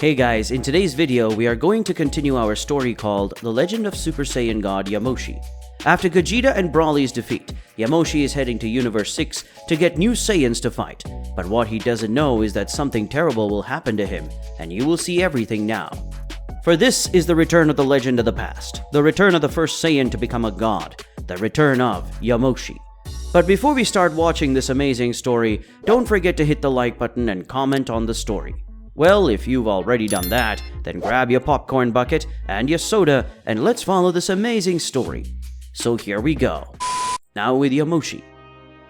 Hey guys, in today's video, we are going to continue our story called The Legend of Super Saiyan God Yamoshi. After Gogeta and BROLY'S defeat, Yamoshi is heading to Universe 6 to get new Saiyans to fight. But what he doesn't know is that something terrible will happen to him, and you will see everything now. For this is the return of the legend of the past, the return of the first Saiyan to become a god, the return of Yamoshi. But before we start watching this amazing story, don't forget to hit the like button and comment on the story. Well, if you've already done that, then grab your popcorn bucket and your soda and let's follow this amazing story. So here we go. Now with Yamoshi.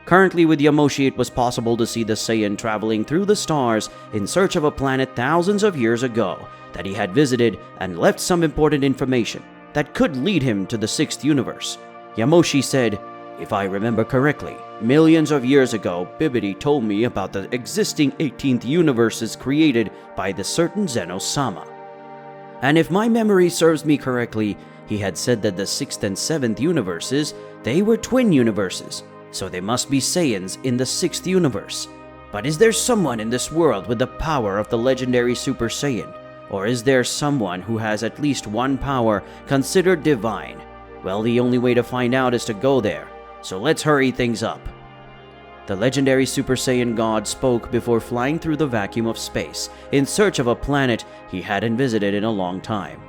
Currently with Yamoshi, it was possible to see the Saiyan traveling through the stars in search of a planet thousands of years ago that he had visited and left some important information that could lead him to the 6th universe. Yamoshi said, "If I remember correctly, millions of years ago, Bibidi told me about the existing 18th universes created by the certain Zeno-sama. And if my memory serves me correctly, he had said that the 6th and 7th universes, they were twin universes, so they must be Saiyans in the 6th universe. But is there someone in this world with the power of the legendary Super Saiyan? Or is there someone who has at least one power considered divine? Well, the only way to find out is to go there. So let's hurry things up." The legendary Super Saiyan God spoke before flying through the vacuum of space in search of a planet he hadn't visited in a long time.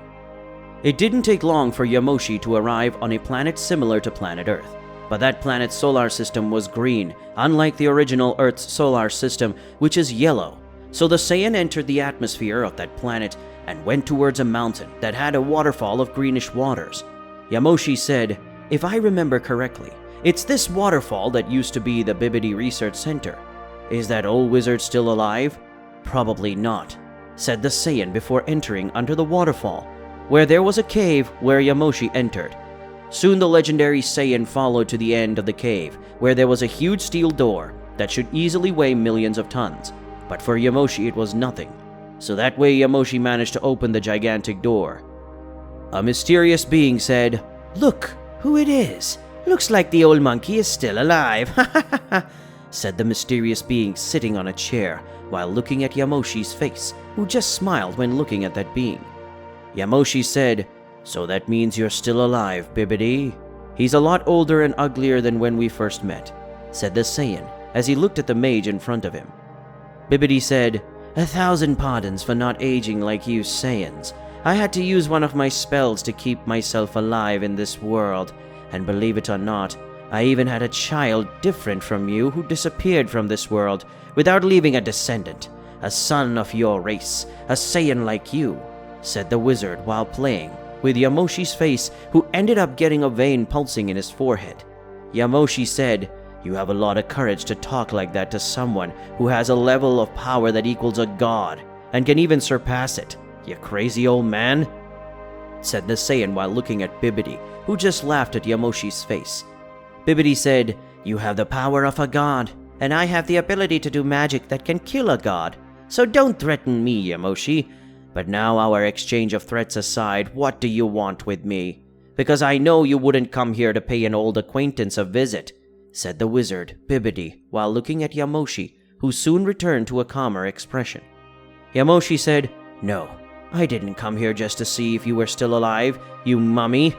It didn't take long for Yamoshi to arrive on a planet similar to planet Earth, but that planet's solar system was green, unlike the original Earth's solar system, which is yellow. So the Saiyan entered the atmosphere of that planet and went towards a mountain that had a waterfall of greenish waters. Yamoshi said, "If I remember correctly, it's this waterfall that used to be the Bibidi Research Center. Is that old wizard still alive?" "Probably not," said the Saiyan before entering under the waterfall, where there was a cave where Yamoshi entered. Soon the legendary Saiyan followed to the end of the cave, where there was a huge steel door that should easily weigh millions of tons. But for Yamoshi it was nothing. So that way Yamoshi managed to open the gigantic door. A mysterious being said, "Look who it is. Looks like the old monkey is still alive," said the mysterious being sitting on a chair while looking at Yamoshi's face, who just smiled when looking at that being. Yamoshi said, "So that means you're still alive, Bibidi. He's a lot older and uglier than when we first met," said the Saiyan as he looked at the mage in front of him. Bibidi said, "1,000 pardons for not aging like you Saiyans. I had to use one of my spells to keep myself alive in this world. And believe it or not, I even had a child different from you who disappeared from this world without leaving a descendant, a son of your race, a Saiyan like you," said the wizard while playing with Yamoshi's face, who ended up getting a vein pulsing in his forehead. Yamoshi said, "You have a lot of courage to talk like that to someone who has a level of power that equals a god and can even surpass it, you crazy old man," said the Saiyan while looking at Bibidi, who just laughed at Yamoshi's face. Bibidi said, "You have the power of a god, and I have the ability to do magic that can kill a god. So don't threaten me, Yamoshi. But now our exchange of threats aside, what do you want with me? Because I know you wouldn't come here to pay an old acquaintance a visit," said the wizard, Bibidi, while looking at Yamoshi, who soon returned to a calmer expression. Yamoshi said, "No. I didn't come here just to see if you were still alive, you mummy.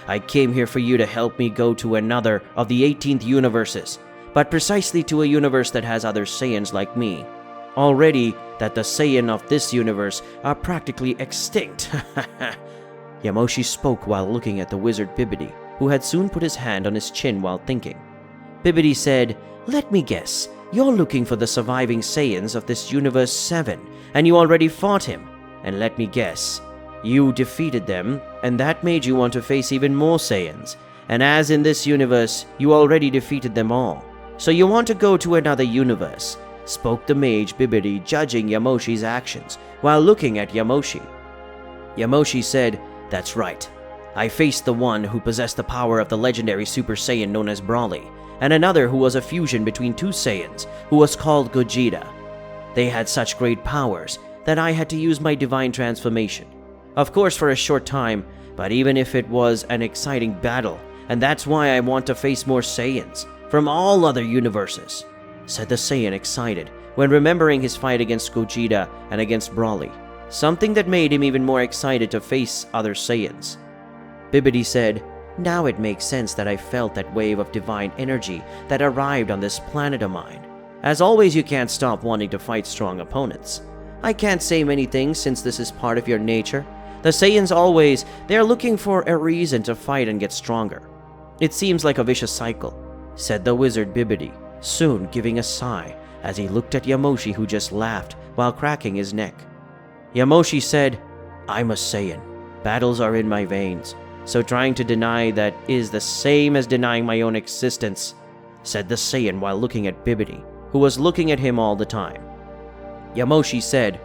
I came here for you to help me go to another of the 18th universes, but precisely to a universe that has other Saiyans like me. Already that the Saiyan of this universe are practically extinct." Yamoshi spoke while looking at the wizard Bibidi, who had soon put his hand on his chin while thinking. Bibidi said, "Let me guess, you're looking for the surviving Saiyans of this universe 7, and you already fought him. And let me guess, you defeated them, and that made you want to face even more Saiyans. And as in this universe, you already defeated them all. So you want to go to another universe," spoke the mage Bibidi, judging Yamoshi's actions while looking at Yamoshi. Yamoshi said, "That's right. I faced the one who possessed the power of the legendary Super Saiyan known as BROLY, and another who was a fusion between two Saiyans, who was called Gogeta. They had such great powers that I had to use my divine transformation. Of course for a short time, but even if it was an exciting battle, and that's why I want to face more Saiyans from all other universes," said the Saiyan excited when remembering his fight against Gogeta and against BROLY. something that made him even more excited to face other Saiyans. Bibidi said, "Now it makes sense that I felt that wave of divine energy that arrived on this planet of mine. As always, you can't stop wanting to fight strong opponents. I can't say many things since this is part of your nature. The Saiyans always, they are looking for a reason to fight and get stronger. It seems like a vicious cycle," said the wizard Bibidi, soon giving a sigh as he looked at Yamoshi, who just laughed while cracking his neck. Yamoshi said, "I'm a Saiyan. Battles are in my veins, so trying to deny that is the same as denying my own existence," said the Saiyan while looking at Bibidi, who was looking at him all the time. Yamoshi said,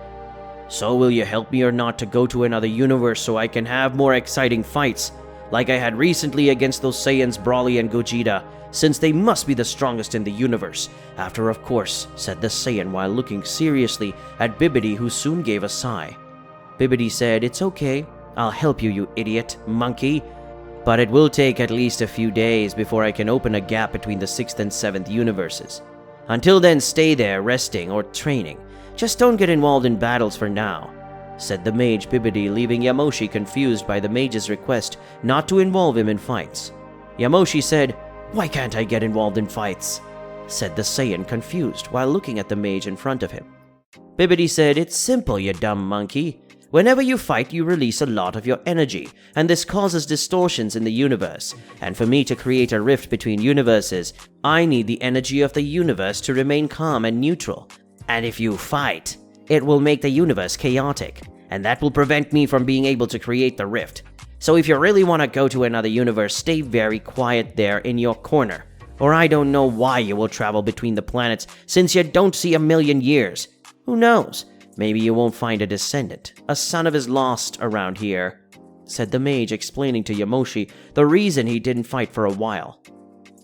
"So will you help me or not to go to another universe so I can have more exciting fights, like I had recently against those Saiyans Broly and Gogeta, since they must be the strongest in the universe, after of course," said the Saiyan while looking seriously at Bibidi, who soon gave a sigh. Bibidi said, "It's okay, I'll help you, you idiot, monkey. But it will take at least a few days before I can open a gap between the 6th and 7th universes. Until then, stay there resting or training. Just don't get involved in battles for now," said the mage Bibidi, leaving Yamoshi confused by the mage's request not to involve him in fights. Yamoshi said, "Why can't I get involved in fights?" said the Saiyan, confused while looking at the mage in front of him. Bibidi said, "It's simple, you dumb monkey. Whenever you fight, you release a lot of your energy, and this causes distortions in the universe. And for me to create a rift between universes, I need the energy of the universe to remain calm and neutral. And if you fight, it will make the universe chaotic, and that will prevent me from being able to create the rift. So if you really want to go to another universe, stay very quiet there in your corner, or I don't know why you will travel between the planets since you don't see a million years. Who knows? Maybe you won't find a descendant, a son of his lost around here," said the mage, explaining to Yamoshi the reason he didn't fight for a while.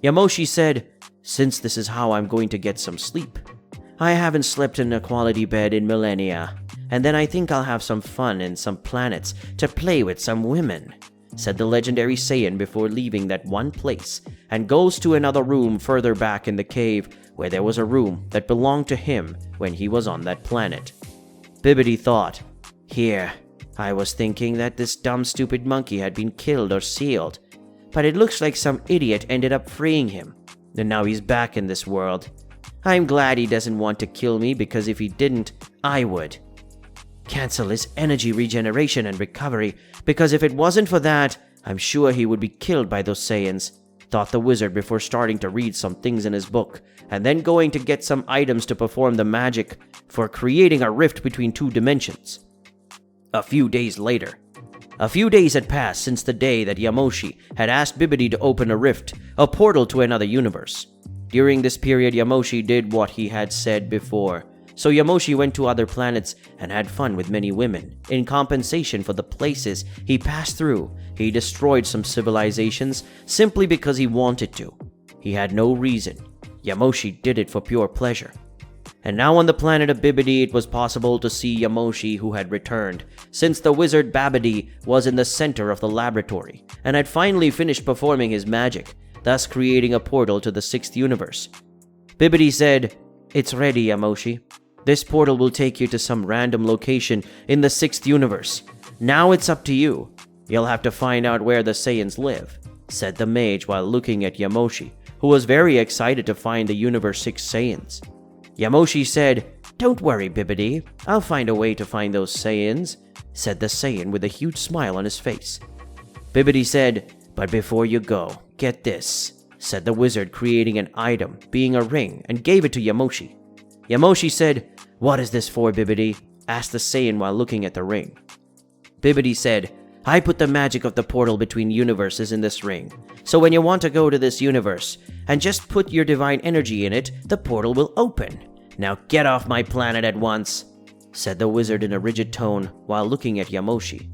Yamoshi said, "Since this is how I'm going to get some sleep. I haven't slept in a quality bed in millennia, and then I think I'll have some fun in some planets to play with some women," said the legendary Saiyan before leaving that one place and goes to another room further back in the cave where there was a room that belonged to him when he was on that planet. Bibidi thought, "Here, I was thinking that this dumb stupid monkey had been killed or sealed, but it looks like some idiot ended up freeing him, and now he's back in this world. I'm glad he doesn't want to kill me, because if he didn't, I would. Cancel his energy regeneration and recovery, because if it wasn't for that, I'm sure he would be killed by those Saiyans," thought the wizard before starting to read some things in his book, and then going to get some items to perform the magic for creating a rift between two dimensions. A few days later. A few days had passed since the day that Yamoshi had asked Bibidi to open a rift, a portal to another universe. During this period, Yamoshi did what he had said before. So Yamoshi went to other planets and had fun with many women. In compensation for the places he passed through, he destroyed some civilizations simply because he wanted to. He had no reason. Yamoshi did it for pure pleasure. And now on the planet of Bibidi, it was possible to see Yamoshi, who had returned, since the wizard Babidi was in the center of the laboratory and had finally finished performing his magic, thus creating a portal to the 6th universe. Bibidi said, "It's ready, Yamoshi. This portal will take you to some random location in the 6th universe. Now it's up to you. You'll have to find out where the Saiyans live," said the mage while looking at Yamoshi, who was very excited to find the Universe 6 Saiyans. Yamoshi said, "Don't worry, Bibidi. I'll find a way to find those Saiyans," said the Saiyan with a huge smile on his face. Bibidi said, "But before you go, get this," said the wizard, creating an item, being a ring, and gave it to Yamoshi. Yamoshi said, "What is this for, Bibidi?" asked the Saiyan while looking at the ring. Bibidi said, "I put the magic of the portal between universes in this ring. So when you want to go to this universe, and just put your divine energy in it, the portal will open. Now get off my planet at once," said the wizard in a rigid tone while looking at Yamoshi.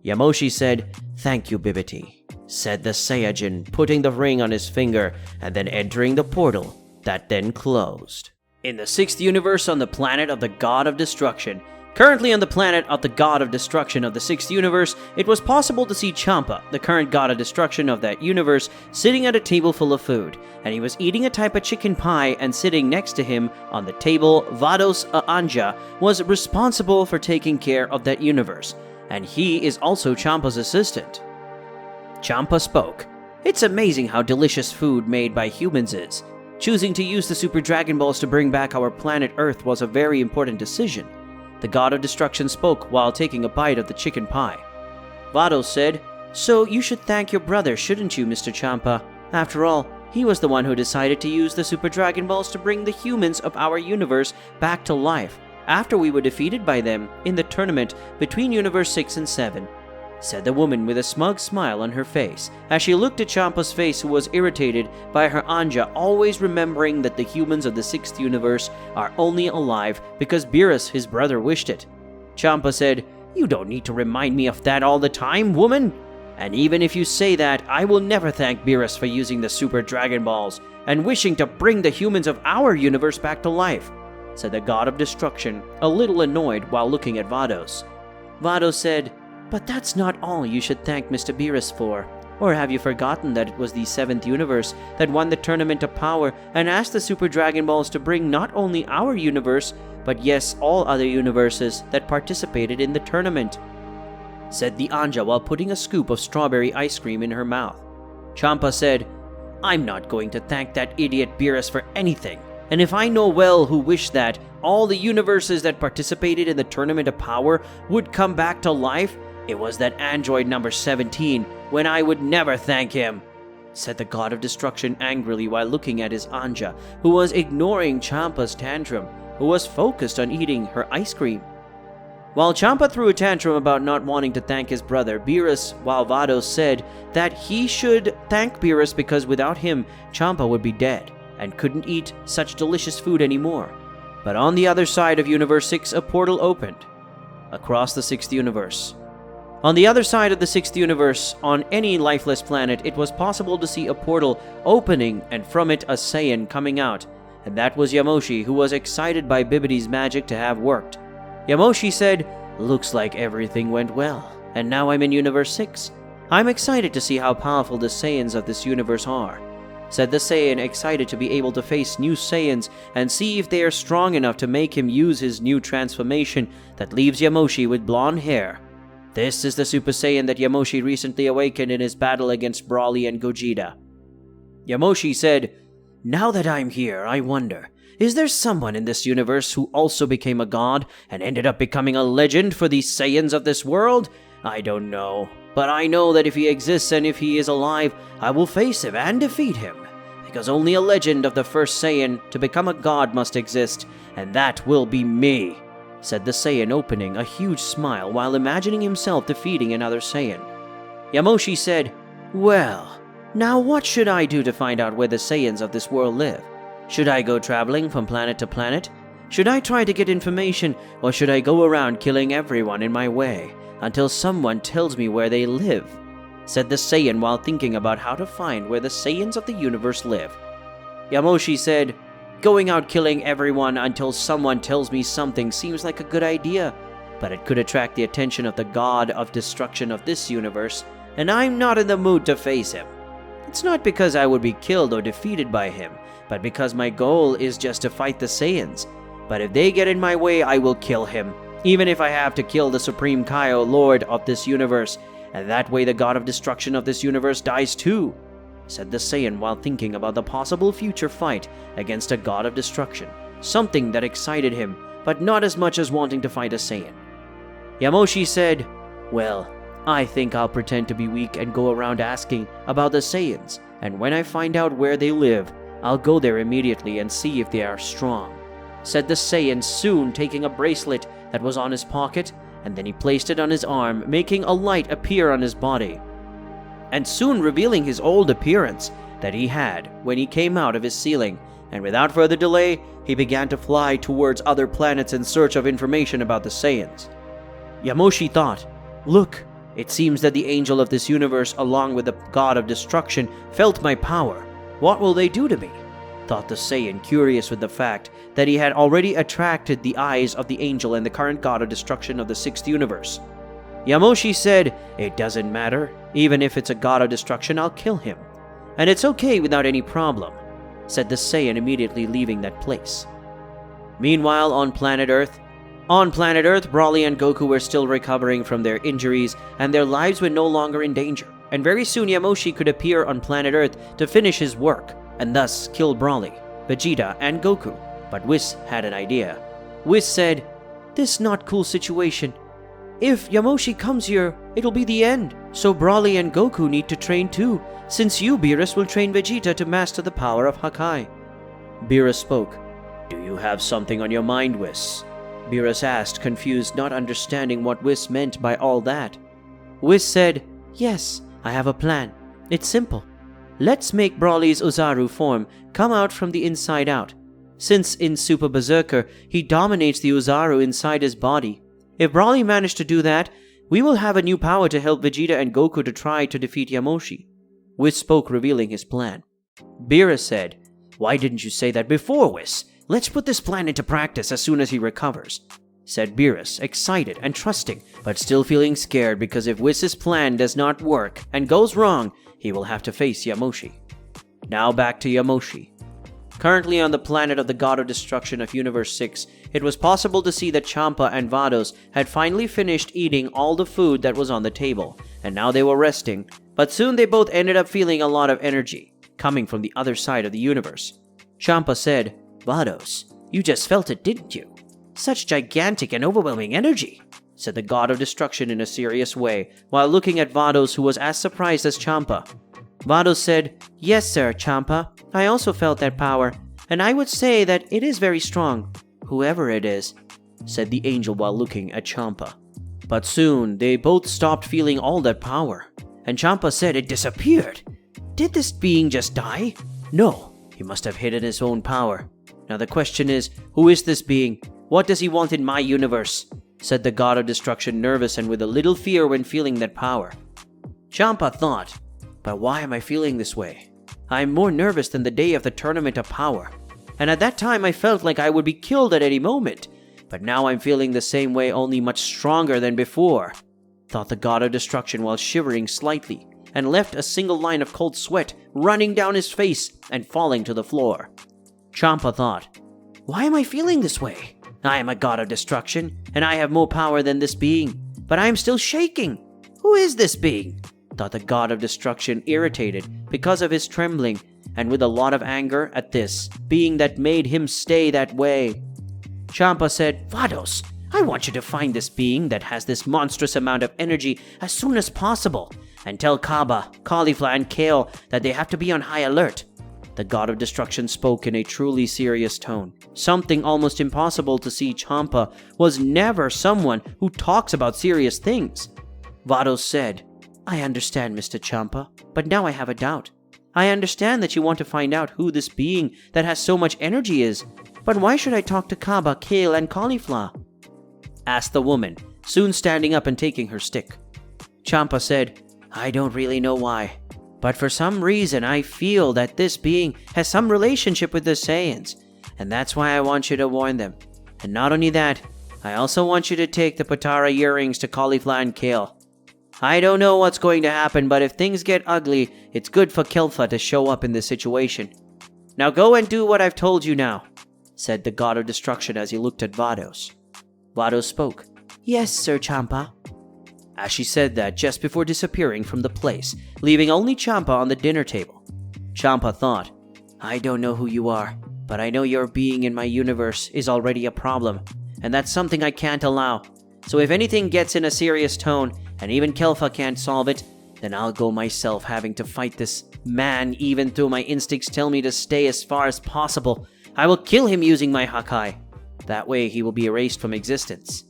Yamoshi said, "Thank you, Bibidi," said the Saiyajin, putting the ring on his finger and then entering the portal that then closed. In the 6th universe on the planet of the God of Destruction, Currently on the planet of the god of destruction of the 6th universe, it was possible to see Champa, the current god of destruction of that universe, sitting at a table full of food, and he was eating a type of chicken pie, and sitting next to him on the table, Vados Anja was responsible for taking care of that universe, and he is also Champa's assistant. Champa spoke. "It's amazing how delicious food made by humans is. Choosing to use the Super Dragon Balls to bring back our planet Earth was a very important decision." The god of destruction spoke while taking a bite of the chicken pie. Vados said, "So you should thank your brother, shouldn't you, Mr. Champa? After all, he was the one who decided to use the Super Dragon Balls to bring the humans of our universe back to life after we were defeated by them in the tournament between Universe 6 and 7. Said the woman with a smug smile on her face as she looked at Champa's face, who was irritated by her Anja always remembering that the humans of the 6th universe are only alive because Beerus, his brother, wished it. Champa said, "You don't need to remind me of that all the time, woman. And even if you say that, I will never thank Beerus for using the Super Dragon Balls and wishing to bring the humans of our universe back to life," said the god of destruction, a little annoyed while looking at Vados. Vados said, "But that's not all you should thank Mr. Beerus for. Or have you forgotten that it was the 7th universe that won the Tournament of Power and asked the Super Dragon Balls to bring not only our universe, but yes, all other universes that participated in the tournament?" said the Anja while putting a scoop of strawberry ice cream in her mouth. Champa said, "I'm not going to thank that idiot Beerus for anything. And if I know well who wished that all the universes that participated in the Tournament of Power would come back to life, it was that android number 17, when I would never thank him," said the god of destruction angrily while looking at his Anja, who was ignoring Champa's tantrum, who was focused on eating her ice cream. While Champa threw a tantrum about not wanting to thank his brother Beerus, while Vados said that he should thank Beerus because without him, Champa would be dead and couldn't eat such delicious food anymore. But on the other side of Universe 6, a portal opened across the 6th universe. On the other side of the 6th universe, on any lifeless planet, it was possible to see a portal opening and from it a Saiyan coming out, and that was Yamoshi, who was excited by Bibidi's magic to have worked. Yamoshi said, "Looks like everything went well, and now I'm in Universe 6. I'm excited to see how powerful the Saiyans of this universe are," said the Saiyan, excited to be able to face new Saiyans and see if they are strong enough to make him use his new transformation that leaves Yamoshi with blonde hair. This is the Super Saiyan that Yamoshi recently awakened in his battle against Broly and Gogeta. Yamoshi said, "Now that I'm here, I wonder, is there someone in this universe who also became a god and ended up becoming a legend for these Saiyans of this world? I don't know, but I know that if he exists and if he is alive, I will face him and defeat him, because only a legend of the first Saiyan to become a god must exist, and that will be me," said the Saiyan, opening a huge smile while imagining himself defeating another Saiyan. Yamoshi said, "Well, now what should I do to find out where the Saiyans of this world live? Should I go traveling from planet to planet? Should I try to get information, or should I go around killing everyone in my way until someone tells me where they live?" said the Saiyan while thinking about how to find where the Saiyans of the universe live. Yamoshi said, "Going out killing everyone until someone tells me something seems like a good idea, but it could attract the attention of the god of destruction of this universe, and I'm not in the mood to face him. It's not because I would be killed or defeated by him, but because my goal is just to fight the Saiyans. But if they get in my way, I will kill him, even if I have to kill the Supreme Kaio, Lord of this universe, and that way the god of destruction of this universe dies too," said the Saiyan while thinking about the possible future fight against a god of destruction, something that excited him, but not as much as wanting to fight a Saiyan. Yamoshi said, "Well, I think I'll pretend to be weak and go around asking about the Saiyans, and when I find out where they live, I'll go there immediately and see if they are strong," said the Saiyan, soon taking a bracelet that was on his pocket, and then he placed it on his arm, making a light appear on his body, and soon revealing his old appearance that he had when he came out of his ceiling, and without further delay, he began to fly towards other planets in search of information about the Saiyans. Yamoshi thought, "Look, it seems that the angel of this universe along with the god of destruction felt my power. What will they do to me?" thought the Saiyan, curious with the fact that he had already attracted the eyes of the angel and the current god of destruction of the 6th universe. Yamoshi said, "It doesn't matter. Even if it's a god of destruction, I'll kill him. And it's okay without any problem," said the Saiyan, immediately leaving that place. Meanwhile, on planet Earth, Broly and Goku were still recovering from their injuries, and their lives were no longer in danger. And very soon Yamoshi could appear on planet Earth to finish his work, and thus kill Broly, Vegeta, and Goku. But Whis had an idea. Whis said, "This not cool situation. If Yamoshi comes here, it'll be the end. So Broly and Goku need to train too, since you, Beerus, will train Vegeta to master the power of Hakai." Beerus spoke. "Do you have something on your mind, Whis?" Beerus asked, confused, not understanding what Whis meant by all that. Whis said, "Yes, I have a plan. It's simple. Let's make Broly's Oozaru form come out from the inside out. Since in Super Berserker, he dominates the Oozaru inside his body. If Broly managed to do that, we will have a new power to help Vegeta and Goku to try to defeat Yamoshi." Whis spoke, revealing his plan. Beerus said, "Why didn't you say that before, Whis? Let's put this plan into practice as soon as he recovers," said Beerus, excited and trusting, but still feeling scared because if Whis' plan does not work and goes wrong, he will have to face Yamoshi. Now back to Yamoshi. Currently on the planet of the God of Destruction of Universe 6, it was possible to see that Champa and Vados had finally finished eating all the food that was on the table, and now they were resting, but soon they both ended up feeling a lot of energy, coming from the other side of the universe. Champa said, "Vados, you just felt it, didn't you? Such gigantic and overwhelming energy," said the God of Destruction in a serious way, while looking at Vados, who was as surprised as Champa. Vados said, "Yes, sir, Champa. I also felt that power, and I would say that it is very strong, whoever it is," said the angel while looking at Champa. But soon, they both stopped feeling all that power, and Champa said it disappeared. Did this being just die? No, he must have hidden his own power. Now the question is, who is this being? What does he want in my universe? Said the God of Destruction, nervous and with a little fear when feeling that power. Champa thought, "But why am I feeling this way? I am more nervous than the day of the Tournament of Power. And at that time I felt like I would be killed at any moment. But now I'm feeling the same way, only much stronger than before," thought the God of Destruction while shivering slightly, and left a single line of cold sweat running down his face and falling to the floor. Champa thought, "Why am I feeling this way? I am a God of Destruction, and I have more power than this being, but I am still shaking. Who is this being?" thought the God of Destruction, irritated because of his trembling, and with a lot of anger at this being that made him stay that way. Champa said, "Vados, I want you to find this being that has this monstrous amount of energy as soon as possible, and tell Kaba, Caulifla, and Kale that they have to be on high alert." The God of Destruction spoke in a truly serious tone. Something almost impossible to see. Champa was never someone who talks about serious things. Vados said, "I understand, Mr. Champa, but now I have a doubt. I understand that you want to find out who this being that has so much energy is, but why should I talk to Kaba, Kale, and Caulifla?" asked the woman, soon standing up and taking her stick. Champa said, "I don't really know why, but for some reason I feel that this being has some relationship with the Saiyans, and that's why I want you to warn them. And not only that, I also want you to take the Potara earrings to Caulifla and Kale. I don't know what's going to happen, but if things get ugly, it's good for Kelfa to show up in this situation. Now go and do what I've told you now," said the God of Destruction as he looked at Vados. Vados spoke, "Yes, Sir Champa," as she said that just before disappearing from the place, leaving only Champa on the dinner table. Champa thought, "I don't know who you are, but I know your being in my universe is already a problem, and that's something I can't allow. So if anything gets in a serious tone, and even Kelfa can't solve it, then I'll go myself, having to fight this man even though my instincts tell me to stay as far as possible. I will kill him using my Hakai. That way he will be erased from existence,"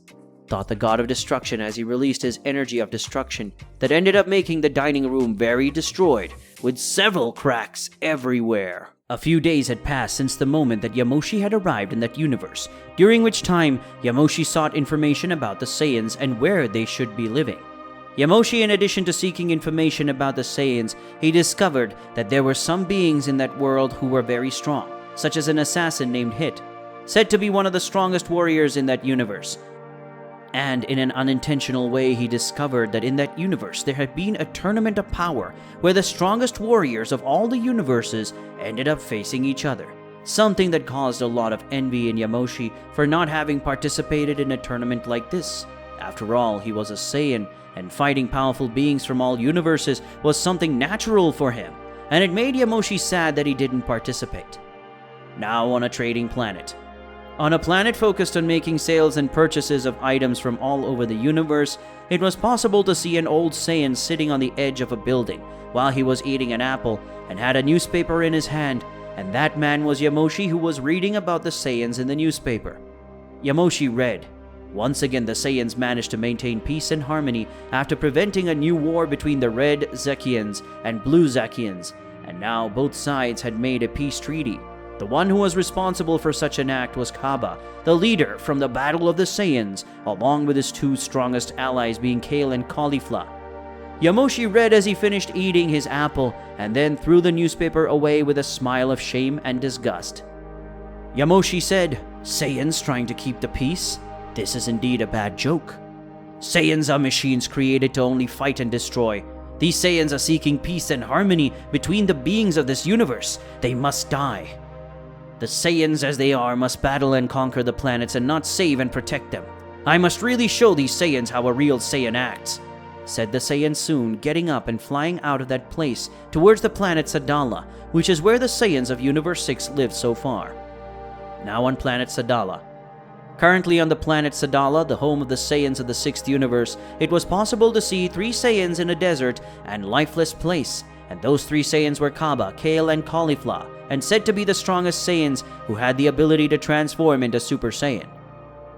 thought the God of Destruction as he released his energy of destruction that ended up making the dining room very destroyed, with several cracks everywhere. A few days had passed since the moment that Yamoshi had arrived in that universe, during which time Yamoshi sought information about the Saiyans and where they should be living. Yamoshi, in addition to seeking information about the Saiyans, he discovered that there were some beings in that world who were very strong, such as an assassin named Hit, said to be one of the strongest warriors in that universe. And in an unintentional way, he discovered that in that universe there had been a tournament of power where the strongest warriors of all the universes ended up facing each other. Something that caused a lot of envy in Yamoshi for not having participated in a tournament like this. After all, he was a Saiyan, and fighting powerful beings from all universes was something natural for him, and it made Yamoshi sad that he didn't participate. Now on a trading planet. On a planet focused on making sales and purchases of items from all over the universe, it was possible to see an old Saiyan sitting on the edge of a building while he was eating an apple and had a newspaper in his hand, and that man was Yamoshi, who was reading about the Saiyans in the newspaper. Yamoshi read, "Once again the Saiyans managed to maintain peace and harmony after preventing a new war between the Red Zekians and Blue Zekians, and now both sides had made a peace treaty. The one who was responsible for such an act was Kaba, the leader from the Battle of the Saiyans, along with his two strongest allies being Kale and Caulifla." Yamoshi read as he finished eating his apple, and then threw the newspaper away with a smile of shame and disgust. Yamoshi said, "Saiyans trying to keep the peace? This is indeed a bad joke. Saiyans are machines created to only fight and destroy. These Saiyans are seeking peace and harmony between the beings of this universe. They must die. The Saiyans as they are must battle and conquer the planets and not save and protect them. I must really show these Saiyans how a real Saiyan acts," said the Saiyan soon, getting up and flying out of that place towards the planet Sadala, which is where the Saiyans of Universe 6 lived so far. Now on planet Sadala. Currently on the planet Sadala, the home of the Saiyans of the 6th universe, it was possible to see 3 Saiyans in a desert and lifeless place, and those 3 Saiyans were Kaba, Kale, and Caulifla, and said to be the strongest Saiyans who had the ability to transform into Super Saiyan.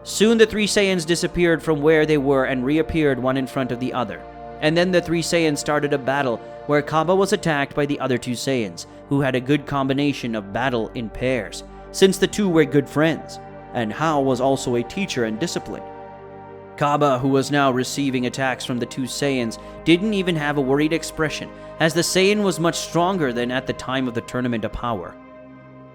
Soon the 3 Saiyans disappeared from where they were and reappeared one in front of the other, and then the 3 Saiyans started a battle where Kaba was attacked by the other 2 Saiyans, who had a good combination of battle in pairs, since the two were good friends, and Hao was also a teacher and discipline. Kaba, who was now receiving attacks from the 2 Saiyans, didn't even have a worried expression, as the Saiyan was much stronger than at the time of the Tournament of Power.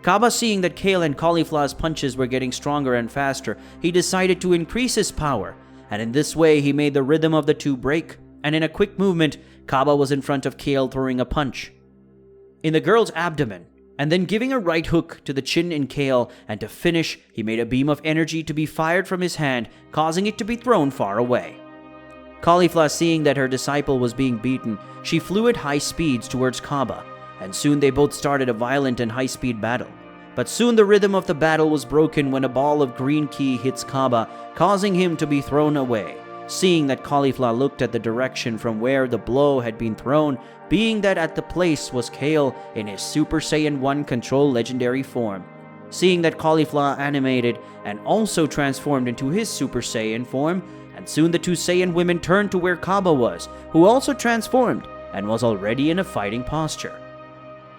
Kaba, seeing that Kale and Caulifla's punches were getting stronger and faster, he decided to increase his power, and in this way he made the rhythm of the two break, and in a quick movement, Kaba was in front of Kale throwing a punch in the girl's abdomen, and then giving a right hook to the chin in Kale, and to finish, he made a beam of energy to be fired from his hand, causing it to be thrown far away. Caulifla, seeing that her disciple was being beaten, she flew at high speeds towards Kaba, and soon they both started a violent and high-speed battle. But soon the rhythm of the battle was broken when a ball of green ki hits Kaba, causing him to be thrown away. Seeing that Caulifla looked at the direction from where the blow had been thrown, being that at the place was Kale in his Super Saiyan 1 Control legendary form. Seeing that Caulifla animated and also transformed into his Super Saiyan form, and soon the 2 Saiyan women turned to where Kaba was, who also transformed and was already in a fighting posture.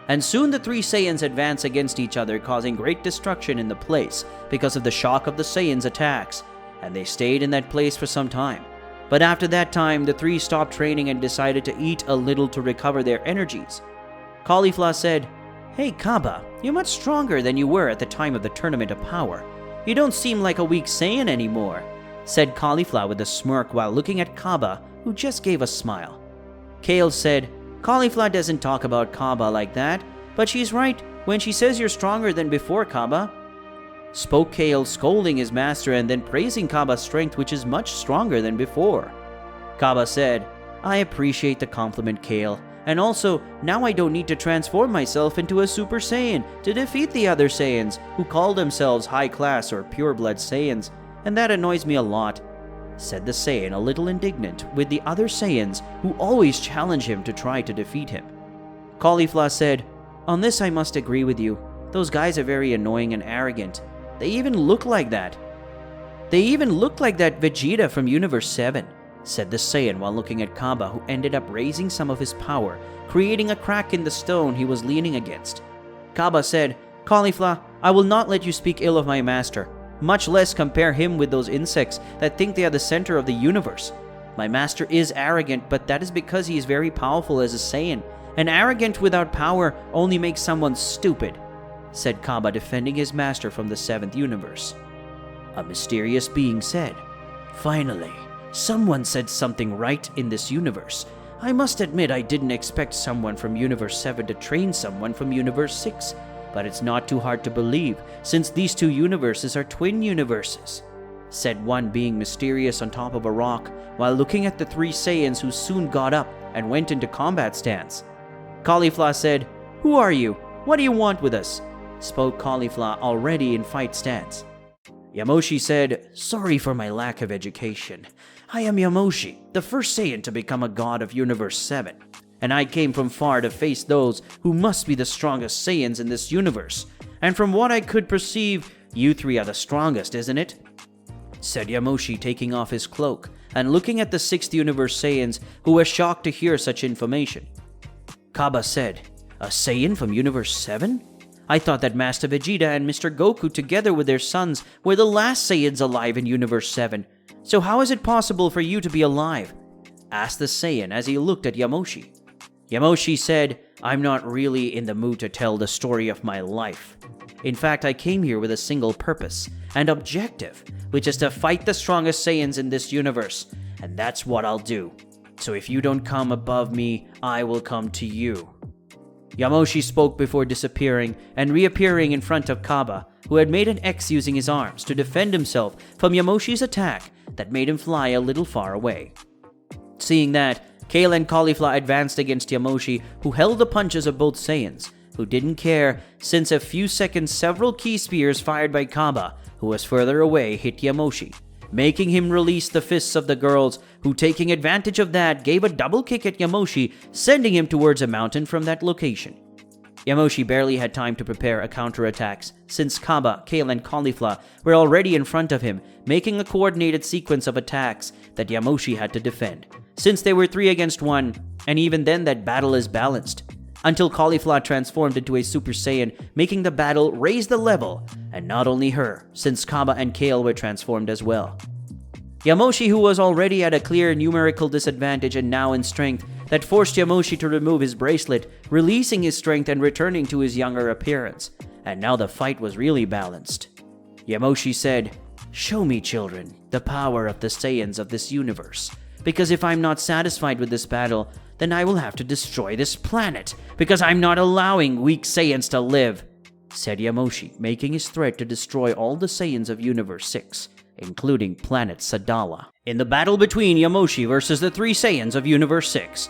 And soon the 3 Saiyans advanced against each other, causing great destruction in the place because of the shock of the Saiyans' attacks, and they stayed in that place for some time. But after that time, the 3 stopped training and decided to eat a little to recover their energies. Caulifla said, "Hey Kaba, you're much stronger than you were at the time of the Tournament of Power. You don't seem like a weak Saiyan anymore," said Caulifla with a smirk while looking at Kaba, who just gave a smile. Kale said, "Caulifla doesn't talk about Kaba like that, but she's right when she says you're stronger than before, Kaba," spoke Kale, scolding his master and then praising Kaba's strength, which is much stronger than before. Kaba said, "I appreciate the compliment, Kale, and also, now I don't need to transform myself into a Super Saiyan to defeat the other Saiyans who call themselves high-class or pure-blood Saiyans, and that annoys me a lot," said the Saiyan, a little indignant with the other Saiyans who always challenge him to try to defeat him. Caulifla said, "On this I must agree with you. Those guys are very annoying and arrogant. They even look like that Vegeta from Universe 7, said the Saiyan while looking at Kaba, who ended up raising some of his power, creating a crack in the stone he was leaning against. Kaba said, "Caulifla, I will not let you speak ill of my master, much less compare him with those insects that think they are the center of the universe. My master is arrogant, but that is because he is very powerful as a Saiyan, and arrogant without power only makes someone stupid," said Kaba, defending his master from the 7th universe. A mysterious being said, "Finally, someone said something right in this universe. I must admit I didn't expect someone from Universe 7 to train someone from Universe 6, but it's not too hard to believe since these two universes are twin universes," said one being mysterious on top of a rock while looking at the 3 Saiyans who soon got up and went into combat stance. Caulifla said, "Who are you? What do you want with us?" spoke Caulifla, already in fight stance. Yamoshi said, "Sorry for my lack of education. I am Yamoshi, the first Saiyan to become a god of Universe 7, and I came from far to face those who must be the strongest Saiyans in this universe. And from what I could perceive, you 3 are the strongest, isn't it?" said Yamoshi, taking off his cloak and looking at the 6th universe Saiyans, who were shocked to hear such information. Kaba said, "A Saiyan from Universe 7? I thought that Master Vegeta and Mr. Goku together with their sons were the last Saiyans alive in Universe 7. So how is it possible for you to be alive?" asked the Saiyan as he looked at Yamoshi. Yamoshi said, "I'm not really in the mood to tell the story of my life. In fact, I came here with a single purpose and objective, which is to fight the strongest Saiyans in this universe, and that's what I'll do. So if you don't come above me, I will come to you." Yamoshi spoke before disappearing and reappearing in front of Kaba, who had made an X using his arms to defend himself from Yamoshi's attack that made him fly a little far away. Seeing that, Kale and Caulifla advanced against Yamoshi, who held the punches of both Saiyans, who didn't care since a few seconds several key spears fired by Kaba, who was further away, hit Yamoshi, making him release the fists of the girls, who, taking advantage of that, gave a double kick at Yamoshi, sending him towards a mountain from that location. Yamoshi barely had time to prepare a counterattacks, since Kaba, Kale, and Caulifla were already in front of him, making a coordinated sequence of attacks that Yamoshi had to defend, since they were 3 against 1, and even then that battle is balanced, until Caulifla transformed into a Super Saiyan, making the battle raise the level, and not only her, since Kaba and Kale were transformed as well. Yamoshi, who was already at a clear numerical disadvantage and now in strength, that forced Yamoshi to remove his bracelet, releasing his strength and returning to his younger appearance, and now the fight was really balanced. Yamoshi said, "Show me, children, the power of the Saiyans of this universe, because if I'm not satisfied with this battle, then I will have to destroy this planet, because I'm not allowing weak Saiyans to live," said Yamoshi, making his threat to destroy all the Saiyans of Universe 6, including planet Sadala. In the battle between Yamoshi versus the 3 Saiyans of Universe 6.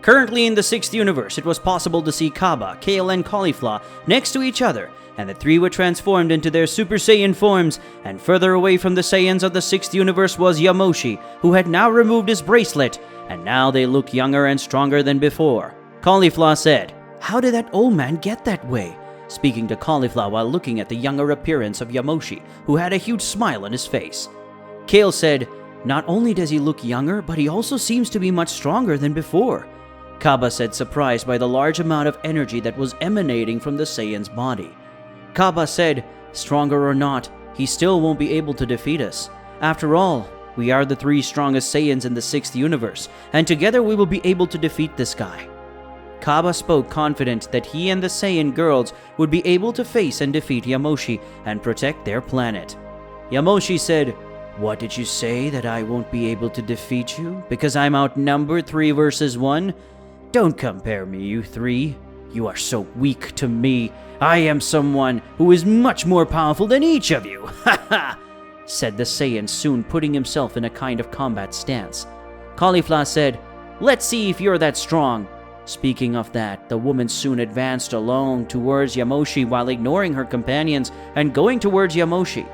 Currently in the 6th universe, it was possible to see Kaba, Kale, and Caulifla next to each other, and the 3 were transformed into their Super Saiyan forms, and further away from the Saiyans of the 6th universe was Yamoshi, who had now removed his bracelet, and now they look younger and stronger than before. Caulifla said, "How did that old man get that way?" speaking to Caulifla while looking at the younger appearance of Yamoshi, who had a huge smile on his face. Kale said, "Not only does he look younger, but he also seems to be much stronger than before." Kaba said, surprised by the large amount of energy that was emanating from the Saiyan's body. Kaba said, "Stronger or not, he still won't be able to defeat us. After all, we are the 3 strongest Saiyans in the 6th universe, and together we will be able to defeat this guy." Kaba spoke confident that he and the Saiyan girls would be able to face and defeat Yamoshi and protect their planet. Yamoshi said, "What did you say, that I won't be able to defeat you because I'm outnumbered 3 versus 1? Don't compare me, you 3. You are so weak to me. I am someone who is much more powerful than each of you. Ha ha!" said the Saiyan, soon putting himself in a kind of combat stance. Caulifla said, "Let's see if you're that strong." Speaking of that, the woman soon advanced alone towards Yamoshi while ignoring her companions and going towards Yamoshi.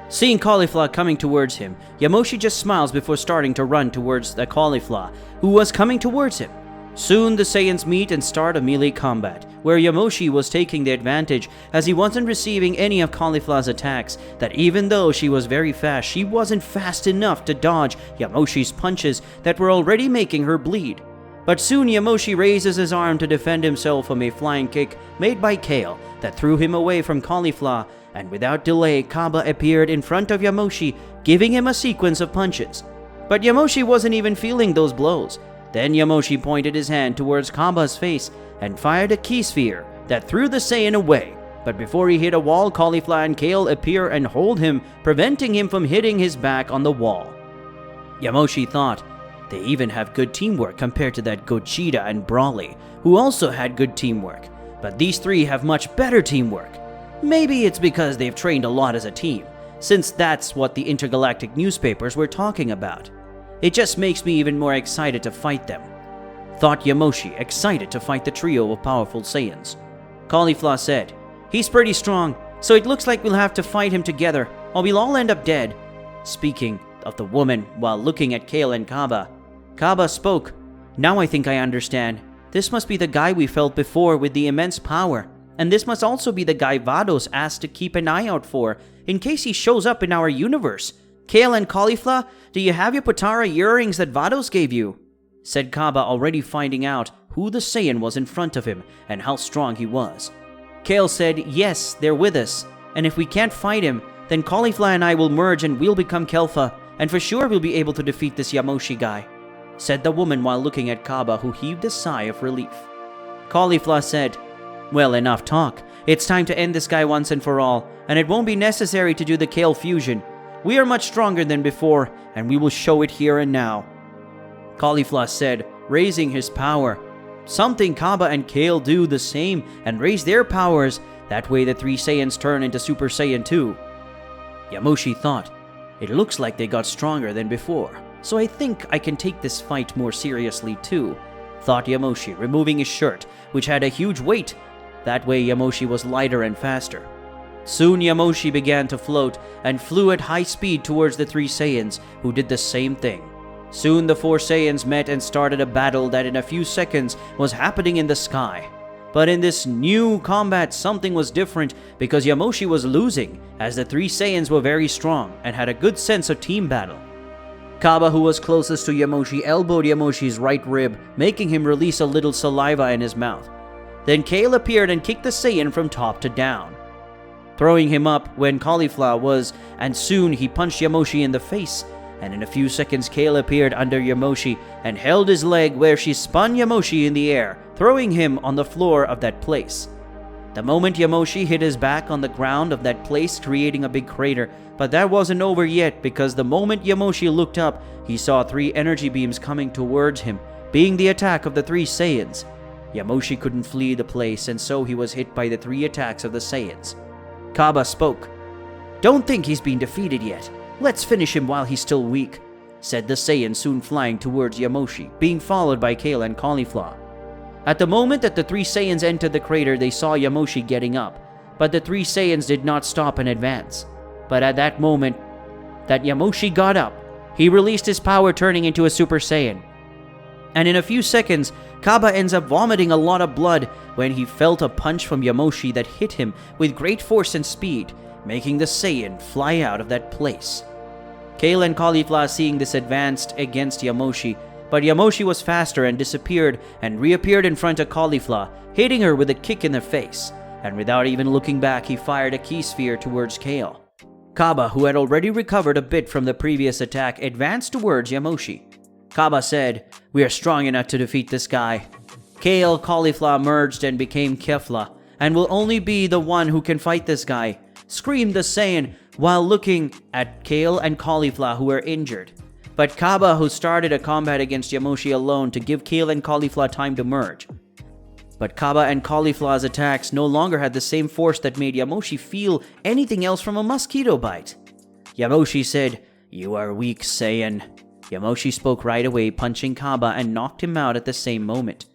Seeing Caulifla coming towards him, Yamoshi just smiles before starting to run towards the Caulifla, who was coming towards him. Soon the Saiyans meet and start a melee combat, where Yamoshi was taking the advantage as he wasn't receiving any of Caulifla's attacks, that even though she was very fast, she wasn't fast enough to dodge Yamoshi's punches that were already making her bleed. But soon Yamoshi raises his arm to defend himself from a flying kick made by Kale that threw him away from Caulifla, and without delay Kaba appeared in front of Yamoshi, giving him a sequence of punches. But Yamoshi wasn't even feeling those blows. Then Yamoshi pointed his hand towards Kaba's face and fired a key sphere that threw the Saiyan away, But before he hit a wall, Caulifla and Kale appear and hold him, preventing him from hitting his back on the wall. Yamoshi thought, they even have good teamwork compared to that Gogeta and Broly, who also had good teamwork. But these three have much better teamwork. Maybe it's because they've trained a lot as a team, since that's what the intergalactic newspapers were talking about. It just makes me even more excited to fight them, thought Yamoshi, excited to fight the trio of powerful Saiyans. Caulifla said, he's pretty strong, so it looks like we'll have to fight him together, or we'll all end up dead. Speaking of the woman while looking at Kale and Kaba, Kaba spoke, now I think I understand. This must be the guy we felt before with the immense power, and this must also be the guy Vados asked to keep an eye out for, in case he shows up in our universe. Kale and Caulifla, do you have your Potara earrings that Vados gave you? Said Kaba, already finding out who the Saiyan was in front of him and how strong he was. Kale said, yes, they're with us, and if we can't fight him, then Caulifla and I will merge and we'll become Kelpha, and for sure we'll be able to defeat this Yamoshi guy, said the woman while looking at Kaba, who heaved a sigh of relief. Caulifla said, well, enough talk. It's time to end this guy once and for all, and it won't be necessary to do the Kale fusion. We are much stronger than before, and we will show it here and now. Caulifla said, raising his power. Something Kaba and Kale do the same and raise their powers. That way the three Saiyans turn into Super Saiyan 2. Yamoshi thought, it looks like they got stronger than before, so I think I can take this fight more seriously too, thought Yamoshi, removing his shirt, which had a huge weight. That way Yamoshi was lighter and faster. Soon Yamoshi began to float and flew at high speed towards the three Saiyans, who did the same thing. Soon the four Saiyans met and started a battle that in a few seconds was happening in the sky. But in this new combat, something was different because Yamoshi was losing, as the three Saiyans were very strong and had a good sense of team battle. Kaba, who was closest to Yamoshi, elbowed Yamoshi's right rib, making him release a little saliva in his mouth. Then Kale appeared and kicked the Saiyan from top to down, throwing him up when Caulifla was, and soon he punched Yamoshi in the face, and in a few seconds Kale appeared under Yamoshi and held his leg where she spun Yamoshi in the air, throwing him on the floor of that place. The moment Yamoshi hit his back on the ground of that place, creating a big crater, but that wasn't over yet, because the moment Yamoshi looked up, he saw three energy beams coming towards him, being the attack of the three Saiyans. Yamoshi couldn't flee the place, and so he was hit by the three attacks of the Saiyans. Kaba spoke. Don't think he's been defeated yet. Let's finish him while he's still weak, said the Saiyan, soon flying towards Yamoshi, being followed by Kale and Caulifla. At the moment that the three Saiyans entered the crater, they saw Yamoshi getting up, but the three Saiyans did not stop and advance. But at that moment that Yamoshi got up, he released his power, turning into a Super Saiyan. And in a few seconds, Kaba ends up vomiting a lot of blood when he felt a punch from Yamoshi that hit him with great force and speed, making the Saiyan fly out of that place. Kale and Caulifla, seeing this, advanced against Yamoshi, but Yamoshi was faster and disappeared and reappeared in front of Caulifla, hitting her with a kick in the face, and without even looking back, he fired a key sphere towards Kale. Kaba, who had already recovered a bit from the previous attack, advanced towards Yamoshi. Kaba said, we are strong enough to defeat this guy. Kale, Caulifla merged and became Kefla, and will only be the one who can fight this guy, screamed the Saiyan while looking at Kale and Caulifla, who were injured. But Kaba, who started a combat against Yamoshi alone to give Kale and Caulifla time to merge. But Kaba and Caulifla's attacks no longer had the same force that made Yamoshi feel anything else from a mosquito bite. Yamoshi said, you are weak, Saiyan. Yamoshi spoke right away, punching Kaba and knocked him out at the same moment.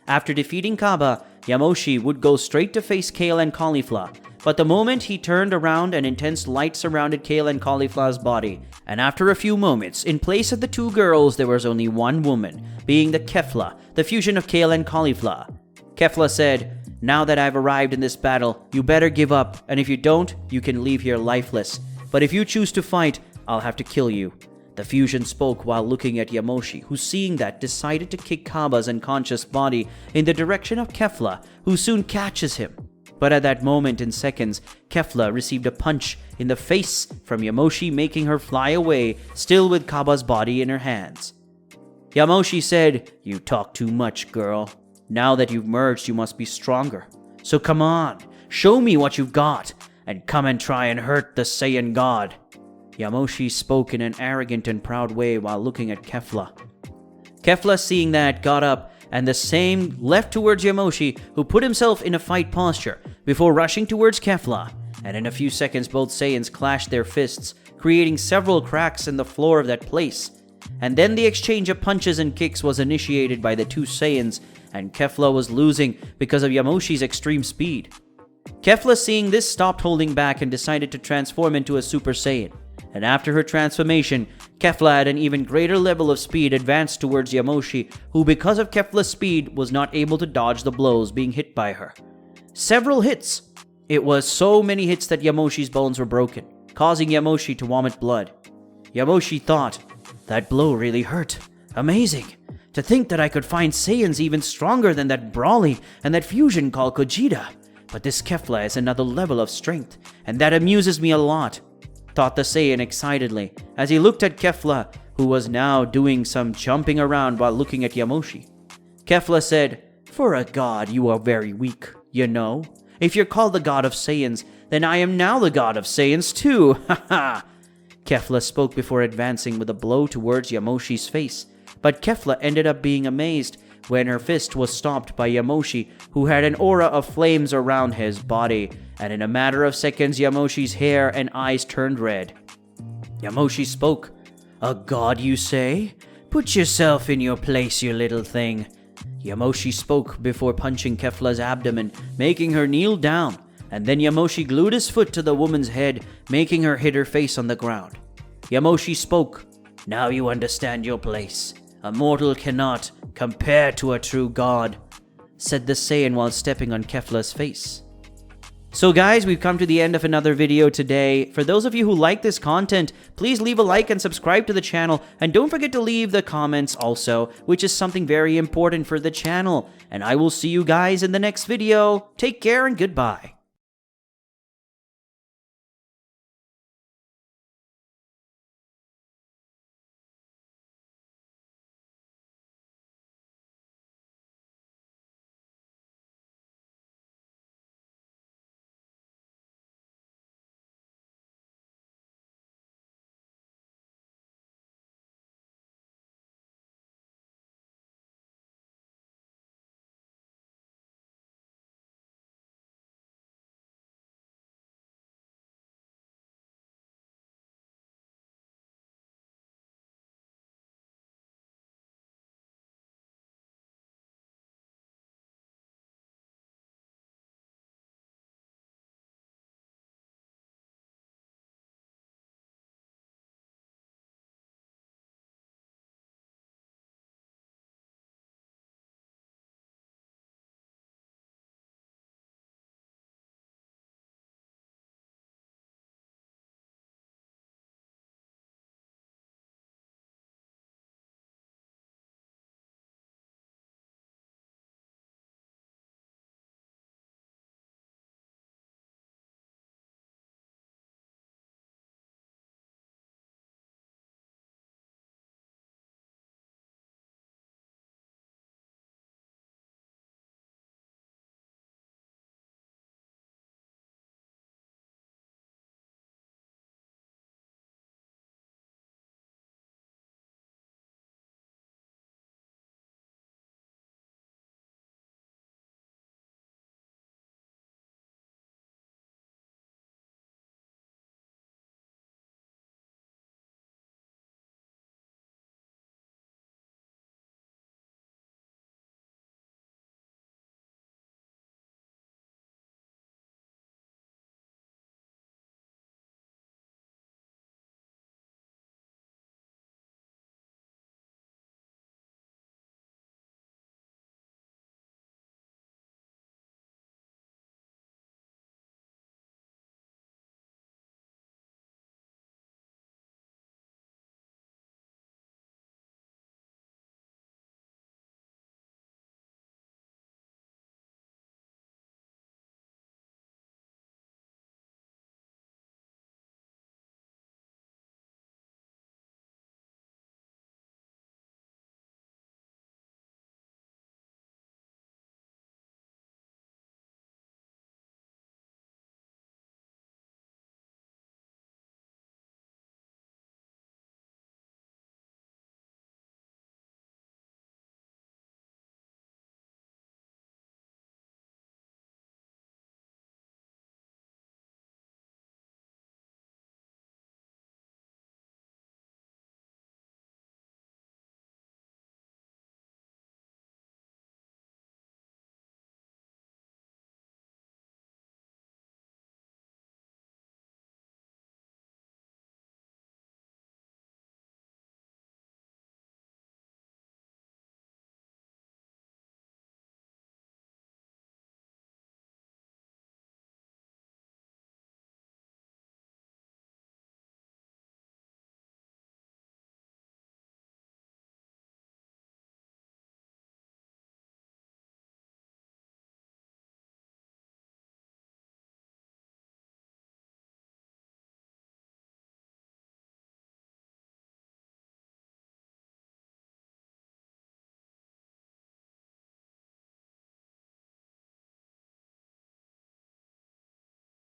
After defeating Kaba, Yamoshi would go straight to face Kale and Caulifla, but the moment he turned around, an intense light surrounded Kale and Caulifla's body, and after a few moments, in place of the two girls, there was only one woman, being the Kefla, the fusion of Kale and Caulifla. Kefla said, now that I've arrived in this battle, you better give up, and if you don't, you can leave here lifeless. But if you choose to fight, I'll have to kill you. The fusion spoke while looking at Yamoshi, who, seeing that, decided to kick Kaba's unconscious body in the direction of Kefla, who soon catches him. But at that moment in seconds, Kefla received a punch in the face from Yamoshi, making her fly away, still with Kaba's body in her hands. Yamoshi said, you talk too much, girl. Now that you've merged, you must be stronger. So come on, Show me what you've got, and come and try and hurt the Saiyan God." Yamoshi spoke in an arrogant and proud way while looking at Kefla. Kefla, seeing that, got up, and the same left towards Yamoshi, who put himself in a fight posture before rushing towards Kefla, and in a few seconds both Saiyans clashed their fists, creating several cracks in the floor of that place. And then the exchange of punches and kicks was initiated by the two Saiyans, and Kefla was losing because of Yamoshi's extreme speed. Kefla, seeing this, stopped holding back and decided to transform into a Super Saiyan. And after her transformation, Kefla, at an even greater level of speed, advanced towards Yamoshi, who, because of Kefla's speed, was not able to dodge the blows being hit by her. Several hits. It was so many hits that Yamoshi's bones were broken, causing Yamoshi to vomit blood. Yamoshi thought, "That blow really hurt. Amazing. To think that I could find Saiyans even stronger than that Broly and that fusion called Gogeta. But this Kefla is another level of strength, and that amuses me a lot," thought the Saiyan excitedly, as he looked at Kefla, who was now doing some jumping around while looking at Yamoshi. Kefla said, "For a god, you are very weak, you know. If you're called the god of Saiyans, then I am now the god of Saiyans too, ha ha!" Kefla spoke before advancing with a blow towards Yamoshi's face, but Kefla ended up being amazed when her fist was stopped by Yamoshi, who had an aura of flames around his body, and in a matter of seconds Yamoshi's hair and eyes turned red. Yamoshi spoke, "A god, you say? Put yourself in your place, you little thing." Yamoshi spoke before punching Kefla's abdomen, making her kneel down, and then Yamoshi glued his foot to the woman's head, making her hit her face on the ground. Yamoshi spoke, "Now you understand your place. A mortal cannot compare to a true god," said the Saiyan while stepping on Kefla's face. So guys, we've come to the end of another video today. For those of you who like this content, please leave a like and subscribe to the channel, and don't forget to leave the comments also, which is something very important for the channel. And I will see you guys in the next video. Take care and goodbye.